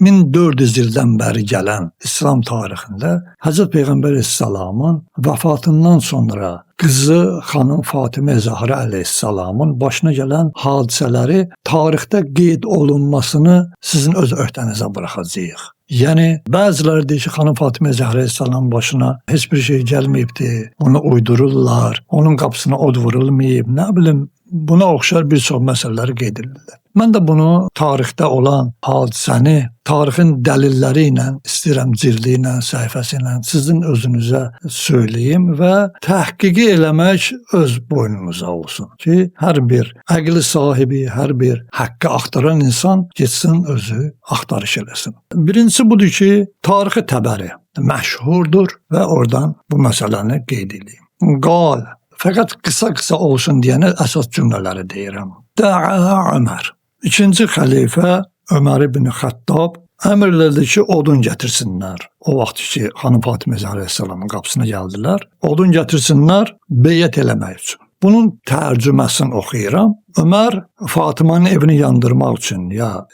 1400 ildən bəri gələn İslam tarixində Hz. Peyğəmbər əleyhissalamın vəfatından sonra qızı xanım Fatimə Zəhra əleyhissalamın başına gələn hadisələri tarixdə qeyd olunmasını sizin öz öhdənizə buraxacağıq. Yəni bəziləri deyir ki, xanım Fatimə Zəhra əleyhissalamın başına heç bir şey gəlməyibdi, bunu uydururlar, onun qapısına od vurulmayıb, nə bilim, buna oxşar bir çox məsələləri qeyd edirlər. Mən də bunu tarixdə olan hadisəni tarixin dəlilləri ilə, istəyirəm cildi ilə, səhifəsi ilə sizin özünüzə söyləyim və təhqiqi eləmək öz boynunuza olsun ki, hər bir əqli sahibi, hər bir haqqı axtaran insan getsin özü axtarış eləsin. Birincisi budur ki, tarixi Təbəri məşhurdur və oradan bu məsələni qeyd edeyim. Qal, fəqət qısa olsun deyənə əsas cümlələri deyirəm. Də'a Ömər. İkinci xəlifə Ömər ibn Xəttab əmr elədi ki, odun gətirsinlər. O vaxt ki, xanım Fatimə Zəhra əleyhissalamın qapısına gəldilər, odun gətirsinlər beyyət eləmək üçün. Bunun tərcüməsini oxuyuram. Ömər Fatimanın evini yandırmaq üçün ya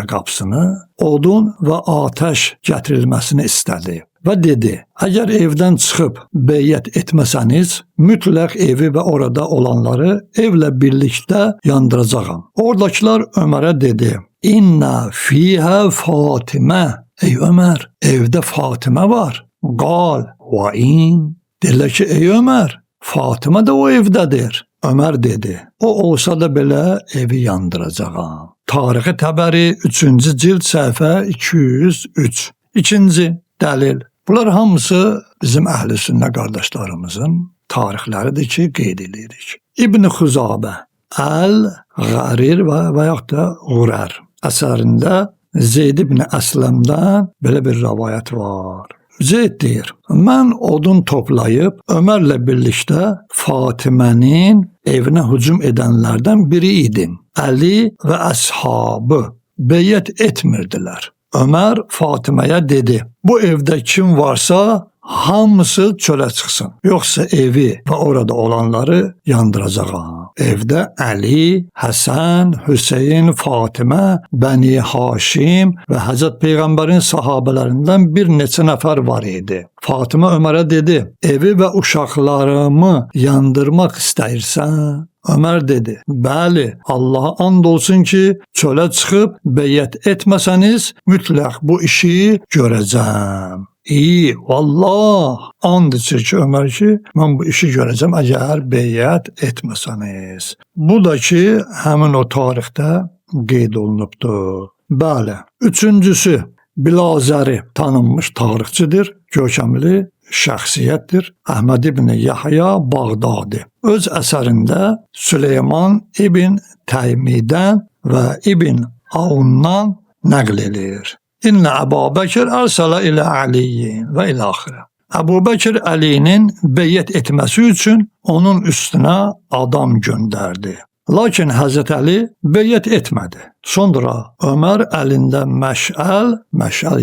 qapısını odun və atəş gətirilməsini istədi. Və dedi, əgər evdən çıxıb beyyət etməsəniz, mütləq evi və orada olanları evlə birlikdə yandıracağam. Oradakılar Ömərə dedi, İnna fiyhə Fatimə. Ey Ömər, evdə Fatimə var. Qal, və in. Deyirlər ki, ey Ömər, Fatimə də o evdədir. Ömər dedi, o olsa da belə evi yandıracağam. Tarixi Təbəri 3-cü cild səhifə 203. İkinci dəlil. Bunlar hamısı bizim əhl-i sünnə qardaşlarımızın tarixləridir ki, qeyd edirik. İbn Xuzabə, Əl-Qərir və yaxud da Qurər əsərində Zeyd ibn Əsləmdən belə bir rəvayət var. Zeyd deyir, mən odun toplayıb Ömərlə birlikdə Fatimənin evinə hücum edənlərdən biri idim. Əli və əshabı beyyət etmirdilər. Ömər Fatiməyə dedi, bu evdə kim varsa hamısı çölə çıxsın, yoxsa evi və orada olanları yandıracağam. Evdə Əli, Həsən, Hüseyin, Fatimə, Bəni Haşim və Həzrət Peyğəmbərin sahabələrindən bir neçə nəfər var idi. Fatimə Ömərə dedi, evi və uşaqlarımı yandırmaq istəyirsən? Ömər dedi, bəli, Allaha and olsun ki, çölə çıxıb beyyət etməsəniz, mütləq bu işi görəcəm. İyi, vallah, and içir ki, Ömər ki, mən bu işi görəcəm, əgər beyyət etməsəniz. Bu da ki, həmin o tarixdə qeyd olunubdur. Bəli, üçüncüsü, Bilazəri tanınmış tarixçidir, görkəmli şəxsiyyətdir. Əhməd ibn Yahya Bağdadi öz əsərində Süleyman ibn Təymidən və ibn Aundan nəql edir. İnna Əbu Bəkir ərsələ ilə Əliyyin və ilə axirə. Əbu Bəkir Əlinin beyyət etməsi üçün onun üstünə adam göndərdi. Lakin Həzrət Əli beyyət etmədi. Sonra Ömər əlində məşəl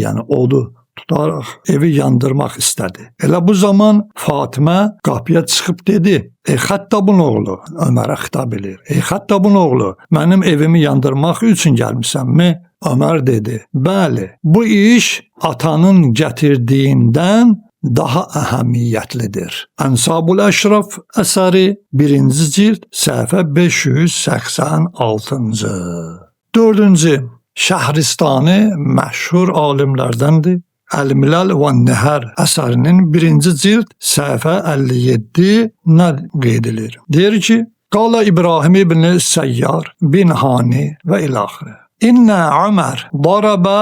yəni odu tutaraq evi yandırmaq istədi. Elə bu zaman Fatimə qapıya çıxıb dedi, ey Xəttabın oğlu, Ömərə xitab edir, ey Xəttabın oğlu, mənim evimi yandırmaq üçün gəlmisənmi? Ömər dedi, bəli, bu iş atanın gətirdiyindən daha əhəmiyyətlidir. Ənsabul Əşraf əsəri 1-ci cild səhifə 586-cı. 4-cü, Şəhristani məşhur alimlərdəndir. Əl-Milal və Nəhər əsərinin 1-ci cild səhifə 57-nə qeyd edilir. Deyir ki, qala İbrahim ibn Səyyar bin Hani və ilaxirə. İnnə Ömər darabə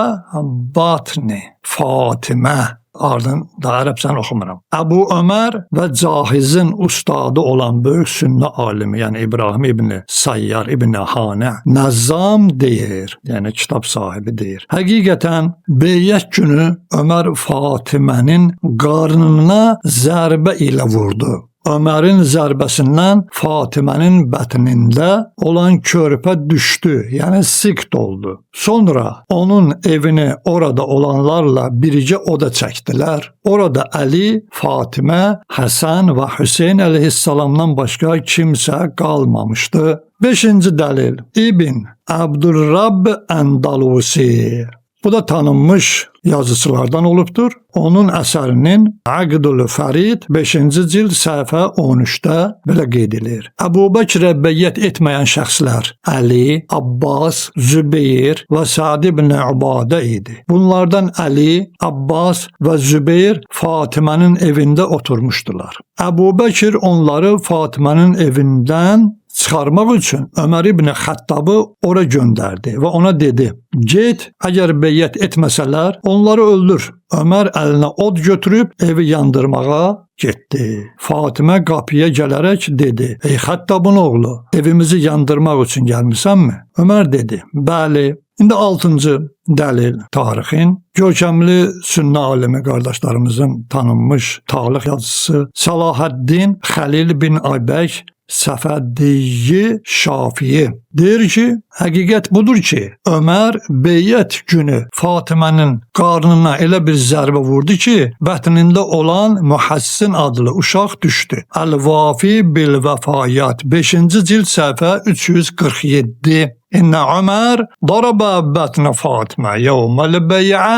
batni Fatimə. Ardın da ərəbsən oxumuram. Əbu Ömər və Cahizin ustadı olan böyük sünnə alimi, yəni İbrahim ibn Sayyar ibn Hanə Nəzzam deyir, yəni kitab sahibi deyir. Həqiqətən beyyət günü Ömər Fatimənin qarnına zərbə ilə vurdu. Ömərin zərbəsindən Fatimənin bətnində olan körpə düşdü, yəni sikt oldu. Sonra onun evini orada olanlarla biricə oda çəkdilər. Orada Əli, Fatimə, Həsən və Hüseyin əleyhissalamdan başqa kimsə qalmamışdı. 5-ci dəlil İbn ƏbdülrəbbƏndalusi Bu da tanınmış yazıçılardan olubdur. Onun əsərinin Aqdul Farid 5-ci cild səhifə 13-də belə qeyd edilir. Əbu Bəkrə bəyyət etməyən şəxslər Əli, Abbas, Zübeyir və Sa'd ibn Ubadə idi. Bunlardan Əli, Abbas və Zübeyir Fatimənin evində oturmuşdular. Əbu Bəkr onları Fatimənin evindən çıxarmaq üçün Ömər ibn Xəttabı ora göndərdi və ona dedi: "Get, əgər bəyyət etməsələr, onları öldür." Ömər əlinə od götürüb evi yandırmağa getdi. Fatimə qapıya gələrək dedi: "Ey Xəttabın oğlu, evimizi yandırmaq üçün gəlmisənmi?" Ömər dedi: "Bəli." İndi 6-cı dəlil tarixin görkəmli sünnə alimi qardaşlarımızın tanınmış tarix yazısı Salahaddin Xəlil bin Aybək Səfədiyyi Şafii deyir ki, həqiqət budur ki, Ömər beyyət günü Fatimənin qarnına elə bir zərbə vurdu ki, bətnində olan Mühəssin adlı uşaq düşdü. Əl-Vafi bil-Vəfayat 5-ci cild səhifə 347. İnnə Ömər darabə bətnə Fatimə yevməl bey'ə.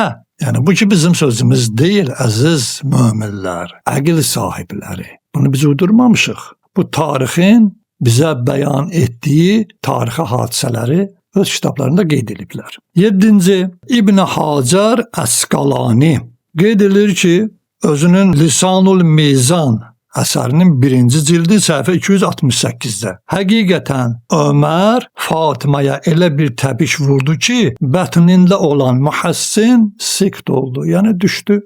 Yəni bu ki bizim sözümüz deyil, əziz möminlər, əqil sahibləri. Bunu biz uydurmamışıq. Bu tarixin bizə bəyan etdiyi tarixi hadisələri öz kitablarında qeyd ediblər. 7-ci İbn Hacer Əsqalani qeyd edilir ki, özünün Lisanul Mizan əsərinin 1-ci cildi səhifə 268-də həqiqətən Ömər Fatiməyə elə bir təpiş vurdu ki, bətnində olan Mühəssin sikt oldu, yəni düşdü.